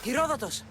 Ηρόδοτος!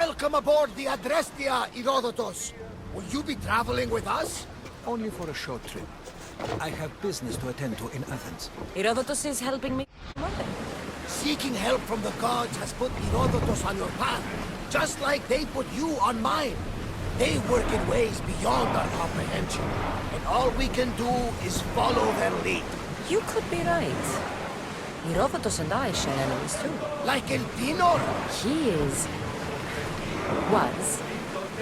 Welcome aboard the Adrestia, Herodotus. Will you be traveling with us? Only for a short trip. I have business to attend to in Athens. Herodotus is helping me. Seeking help from the gods has put Herodotus on your path, just like they put you on mine. They work in ways beyond our comprehension, and all we can do is follow their lead. You could be right. Herodotus and I share enemies too. Like El Pinor? He was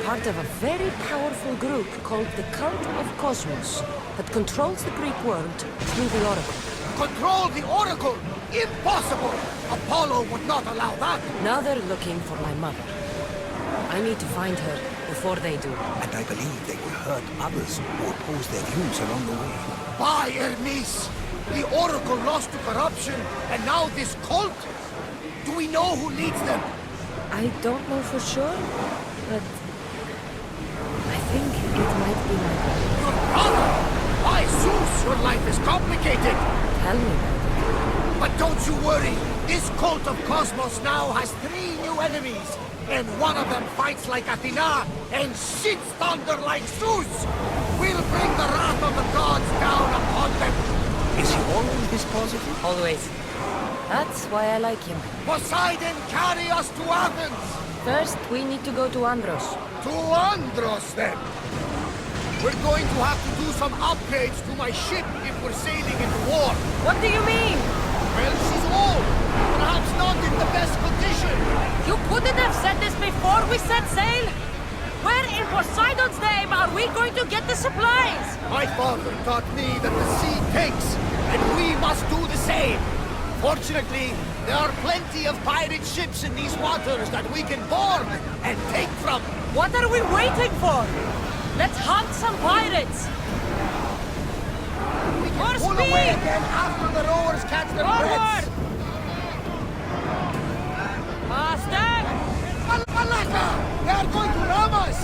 part of a very powerful group called the Cult of Cosmos that controls the Greek world through the Oracle. Control the Oracle? Impossible! Apollo would not allow that! Now they're looking for my mother. I need to find her before they do. And I believe they will hurt others who oppose their views along the way. By Hermes! The Oracle lost to corruption, and now this cult? Do we know who leads them? I don't know for sure, but I think it might be my brother. Your brother? Why, Zeus, your life is complicated! Tell me about it. But don't you worry! This cult of Cosmos now has 3 new enemies! And one of them fights like Athena and shits thunder like Zeus! We'll bring the wrath of the gods down upon them! Is he always this positive? Always. That's why I like him. Poseidon, carry us to Athens! First, we need to go to Andros. To Andros, then! We're going to have to do some upgrades to my ship if we're sailing into war. What do you mean? Well, she's old. Perhaps not in the best condition. You couldn't have said this before we set sail? Where in Poseidon's name are we going to get the supplies? My father taught me that the sea takes, and we must do the same. Fortunately, there are plenty of pirate ships in these waters that we can board and take from. What are we waiting for? Let's hunt some pirates! We can More pull speed! away again after the rowers catch their Forward! breaths. Faster! Malaka! They are going to ram us!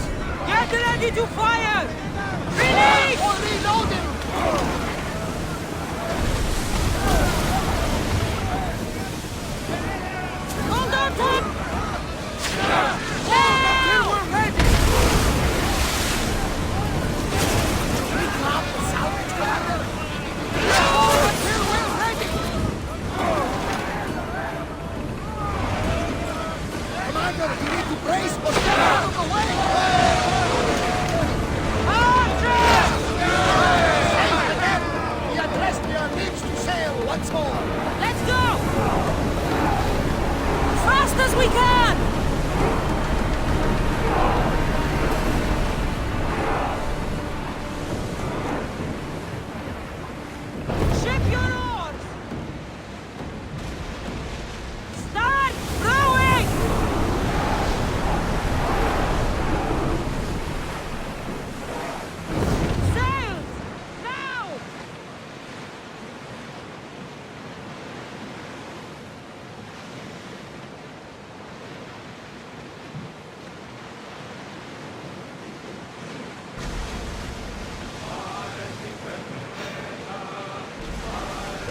Get ready to fire! Finish! Or reloading! Hold on to it! Until we're ready! We grab the salvage commander! Until we're ready! Commander, you need to brace or get out of the way! The Adrestia needs to sail once more! Let's go! Fast as we can! Ship your oars! Start rowing! Sails! Now!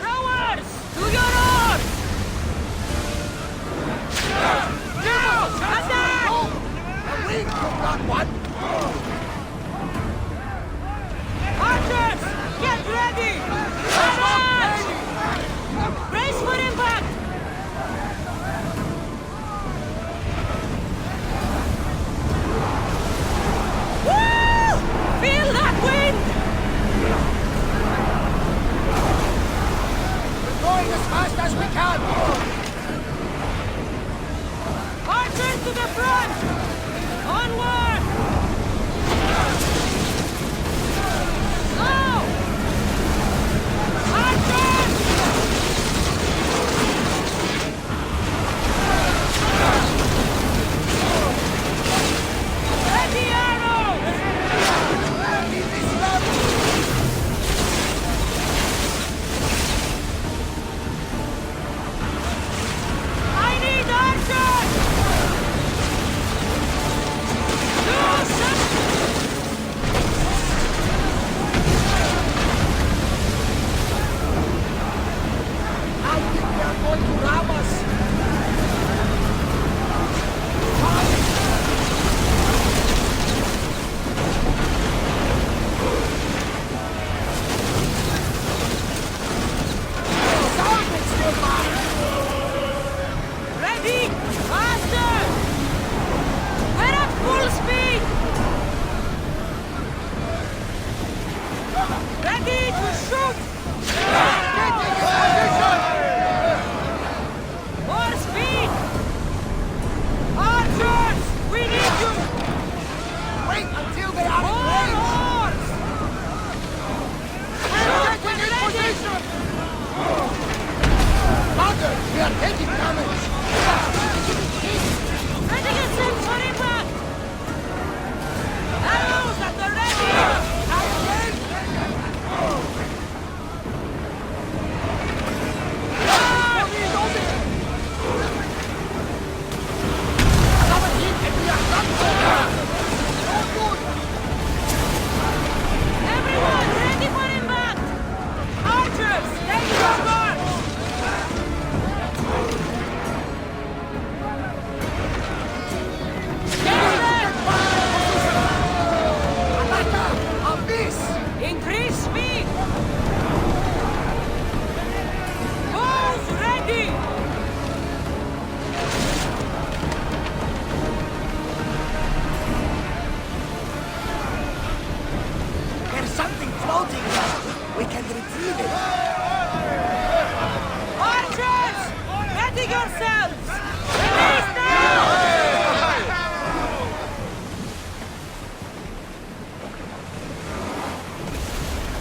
Rowers! To your oars! Now! Attack! A wing from that one! Archers! Get ready! Charge! Brace for impact! Woo! Feel that wind! We're going as fast as we can! Archers to the front! Onward! Go! Archers! Ready arrows! I need archers!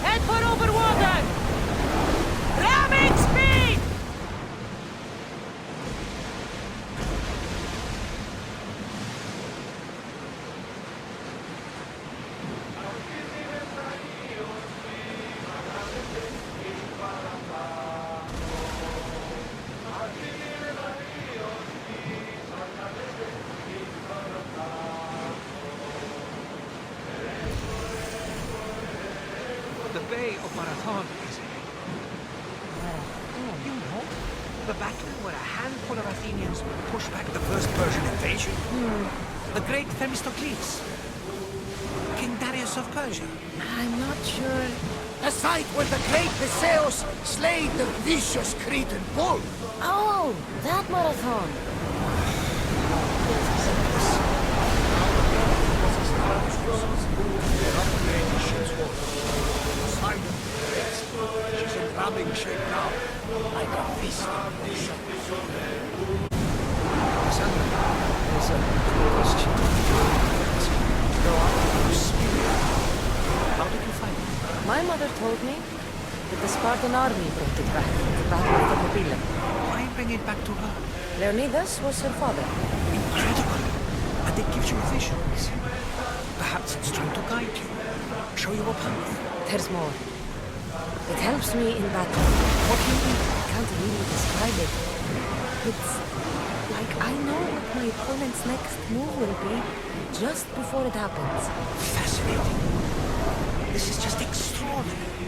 Head for over water! Ramming speed! The Bay of Marathon is it? You know, the battle where a handful of Athenians pushed back the first Persian invasion. The great Themistocles. King Darius of Persia. I'm not sure. The site where the great Theseus slayed the vicious Cretan bull. Oh, that marathon. She's in ramming shape now, like a fist in motion. Alexander, there's a question. How did you find it? My mother told me that the Spartan army brought it back at the Battle of Thermopylae. Why bring it back to her? Leonidas was her father. Incredible. And it gives you visions. Perhaps it's trying to guide you. Show you a path. There's more. It helps me in battle. What do you mean? I can't really describe it. It's like I know what my opponent's next move will be just before it happens. Fascinating. This is just extraordinary.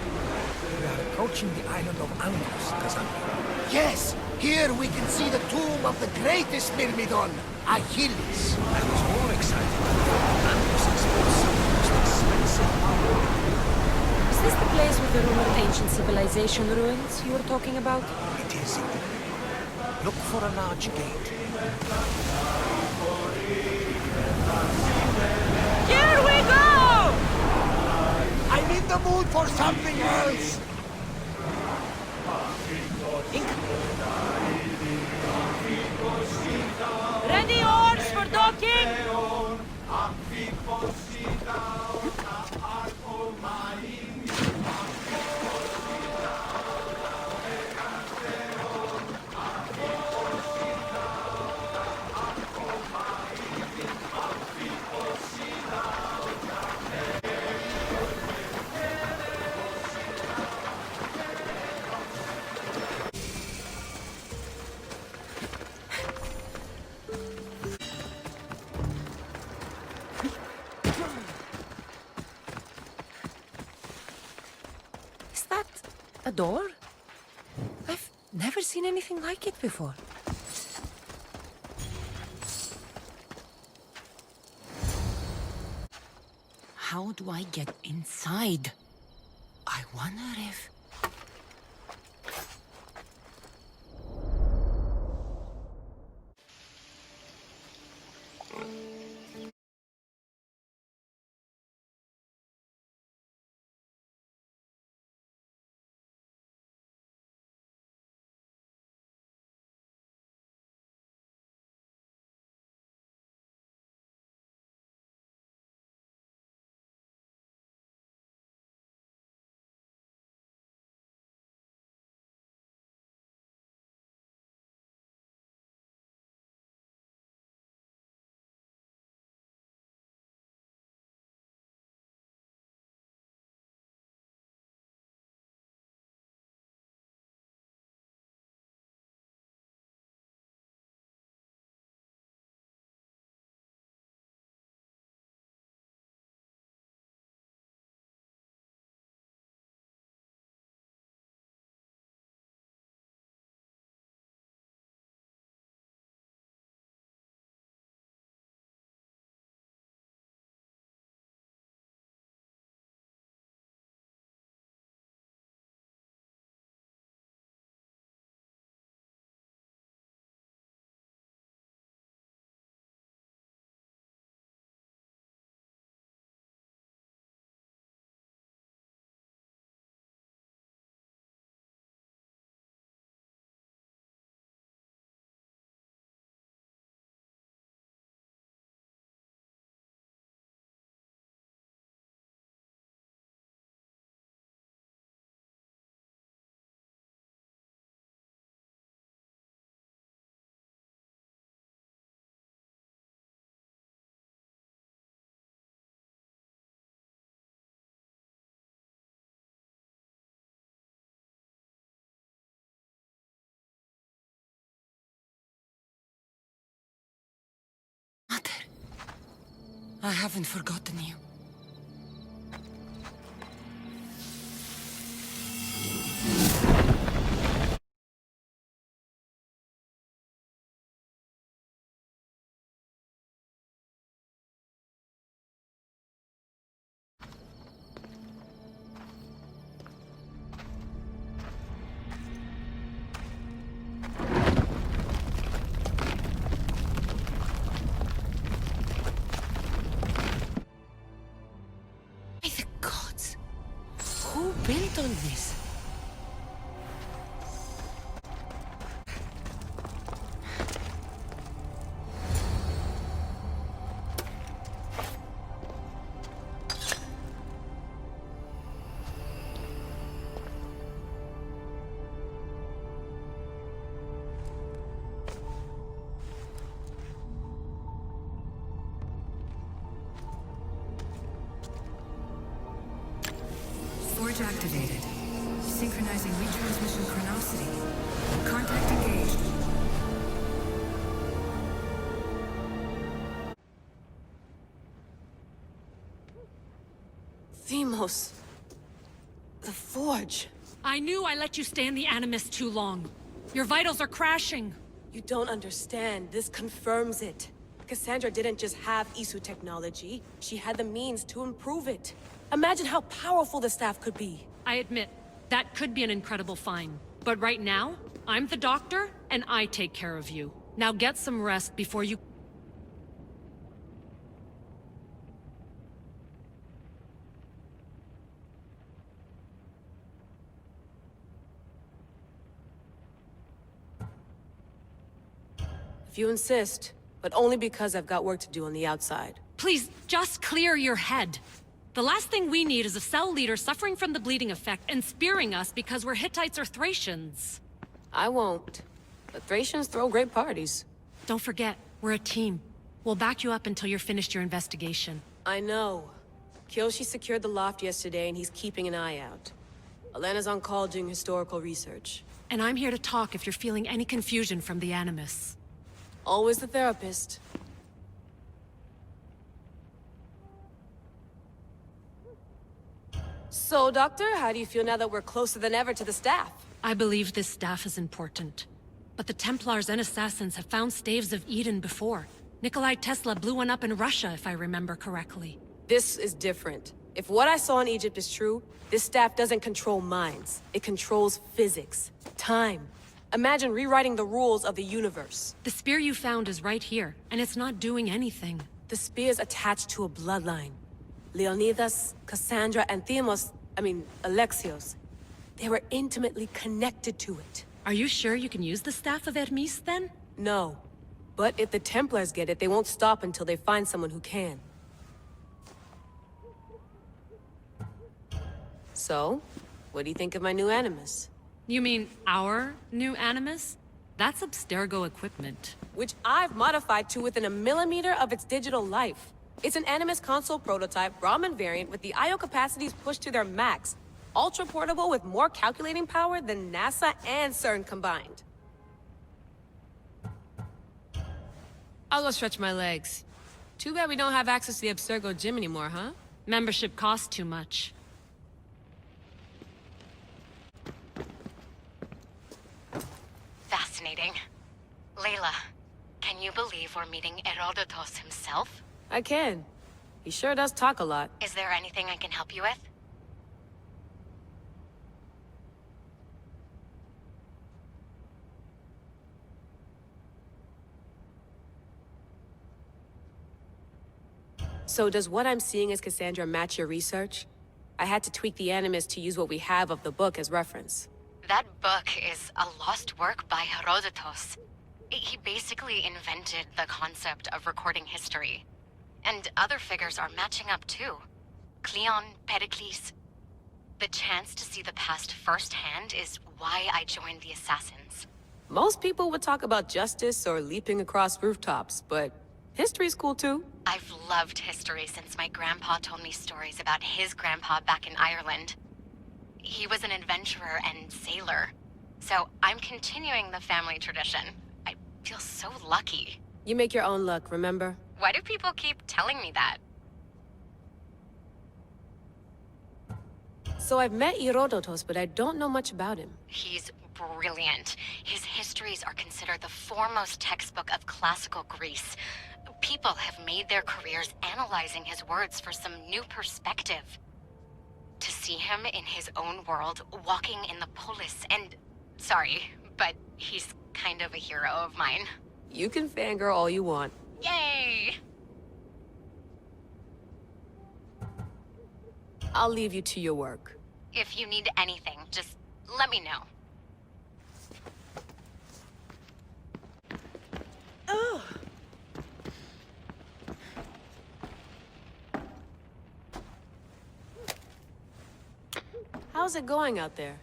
We are approaching the island of Andros, Cassandra. Yes, here we can see the tomb of the greatest Myrmidon, Achilles. I was more excited when Andros exposed some of the most expensive marble. Is this the place with the rumored ancient civilization ruins you were talking about? It is indeed. Look for a large gate. Here we go! I'm in the mood for something else. Ready oars for docking? Is that a door? I've never seen anything like it before. How do I get inside? I wonder if... I haven't forgotten you. By the gods! Who built all this? Forge activated. Synchronizing retransmission chronicity. Contact engaged. Themos. The Forge. I knew I let you stay in the Animus too long. Your vitals are crashing. You don't understand. This confirms it. Cassandra didn't just have Isu technology. She had the means to improve it. Imagine how powerful the staff could be. I admit, that could be an incredible find. But right now, I'm the doctor, and I take care of you. Now get some rest before you... If you insist, but only because I've got work to do on the outside. Please, just clear your head. The last thing we need is a cell leader suffering from the bleeding effect and spearing us because we're Hittites or Thracians. I won't. But Thracians throw great parties. Don't forget, we're a team. We'll back you up until you're finished your investigation. I know. Kyoshi secured the loft yesterday and he's keeping an eye out. Elena's on call doing historical research. And I'm here to talk if you're feeling any confusion from the Animus. Always the therapist. So, Doctor, how do you feel now that we're closer than ever to the staff? I believe this staff is important. But the Templars and Assassins have found staves of Eden before. Nikolai Tesla blew one up in Russia, if I remember correctly. This is different. If what I saw in Egypt is true, this staff doesn't control minds. It controls physics, time. Imagine rewriting the rules of the universe. The spear you found is right here, and it's not doing anything. The spear's attached to a bloodline. Leonidas, Cassandra, and Alexios. They were intimately connected to it. Are you sure you can use the Staff of Hermes, then? No. But if the Templars get it, they won't stop until they find someone who can. So, what do you think of my new Animus? You mean our new Animus? That's Abstergo equipment. Which I've modified to within a millimeter of its digital life. It's an Animus console prototype, Brahmin variant with the I/O capacities pushed to their max. Ultra portable with more calculating power than NASA and CERN combined. I'll go stretch my legs. Too bad we don't have access to the Abstergo gym anymore, huh? Membership costs too much. Fascinating. Layla, can you believe we're meeting Herodotus himself? I can. He sure does talk a lot. Is there anything I can help you with? So does what I'm seeing as Cassandra match your research? I had to tweak the Animus to use what we have of the book as reference. That book is a lost work by Herodotus. He basically invented the concept of recording history. And other figures are matching up too. Cleon, Pericles. The chance to see the past firsthand is why I joined the Assassins. Most people would talk about justice or leaping across rooftops, but history's cool too. I've loved history since my grandpa told me stories about his grandpa back in Ireland. He was an adventurer and sailor. So I'm continuing the family tradition. I feel so lucky. You make your own luck, remember? Why do people keep telling me that? So I've met Herodotus, but I don't know much about him. He's brilliant. His histories are considered the foremost textbook of classical Greece. People have made their careers analyzing his words for some new perspective. To see him in his own world, walking in the polis, and... Sorry, but he's kind of a hero of mine. You can fangirl all you want. Yay! I'll leave you to your work. If you need anything, just let me know. How's it going out there?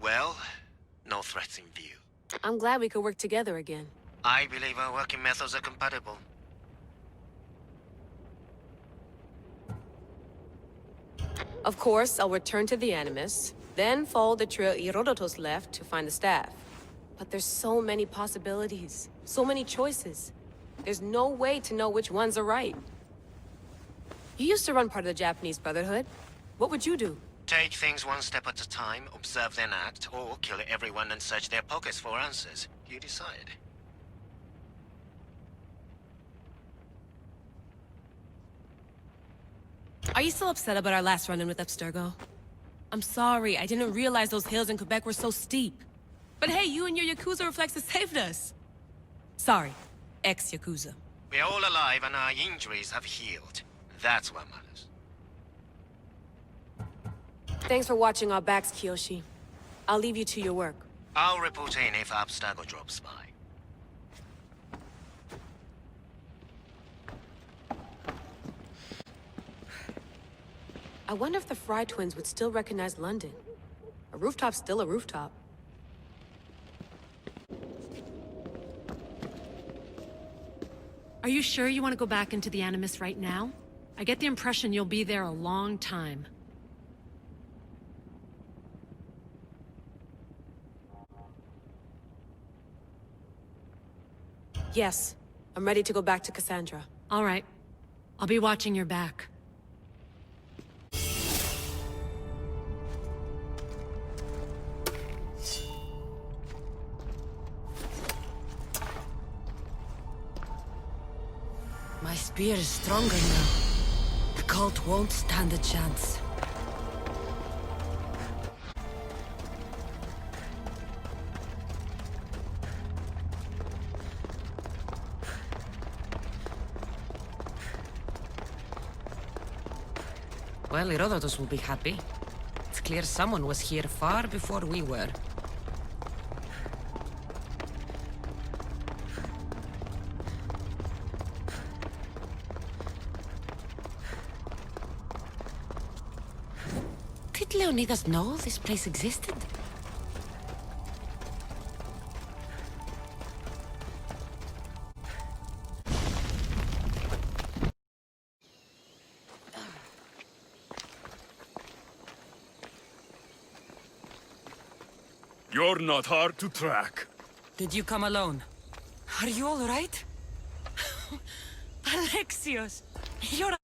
Well, no threats in view. I'm glad we could work together again. I believe our working methods are compatible. Of course, I'll return to the Animus, then follow the trail Herodotus left to find the staff. But there's so many possibilities, so many choices. There's no way to know which ones are right. You used to run part of the Japanese Brotherhood. What would you do? Take things one step at a time, observe then act, or kill everyone and search their pockets for answers. You decide. Are you still upset about our last run-in with Abstergo? I'm sorry, I didn't realize those hills in Quebec were so steep. But hey, you and your Yakuza reflexes saved us. Sorry, ex-Yakuza. We're all alive and our injuries have healed. That's what matters. Thanks for watching our backs, Kiyoshi. I'll leave you to your work. I'll report in if Abstergo drops by. I wonder if the Fry twins would still recognize London. A rooftop's still a rooftop. Are you sure you want to go back into the Animus right now? I get the impression you'll be there a long time. Yes, I'm ready to go back to Cassandra. All right. I'll be watching your back. My spear is stronger now. The cult won't stand a chance. Well, Herodotus will be happy. It's clear someone was here far before we were. Did Leonidas know this place existed? You're not hard to track. Did you come alone? Are you all right? Alexios, you're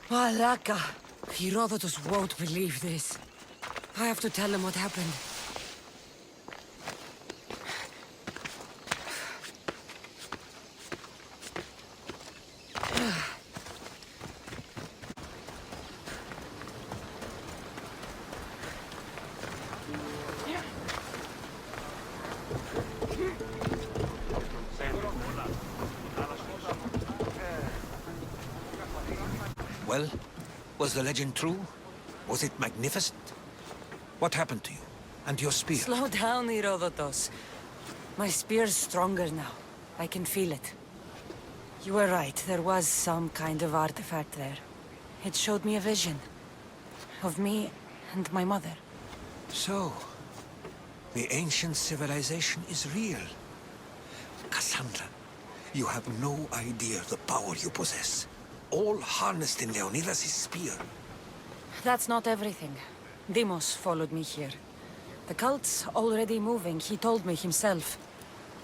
Malaka. Herodotus won't believe this. I have to tell him what happened. Well, was the legend true? Was it magnificent? What happened to you? And your spear? Slow down, Herodotus. My spear's stronger now. I can feel it. You were right, there was some kind of artifact there. It showed me a vision. Of me and my mother. So, the ancient civilization is real. Cassandra, you have no idea the power you possess. All harnessed in Leonidas' spear. That's not everything. Deimos followed me here. The cult's already moving, he told me himself.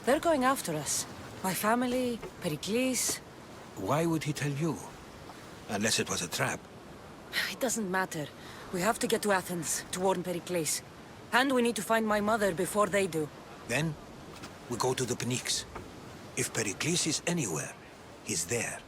They're going after us. My family, Pericles. Why would he tell you? Unless it was a trap. It doesn't matter. We have to get to Athens, to warn Pericles. And we need to find my mother before they do. Then, we go to the Pnyx. If Pericles is anywhere, he's there.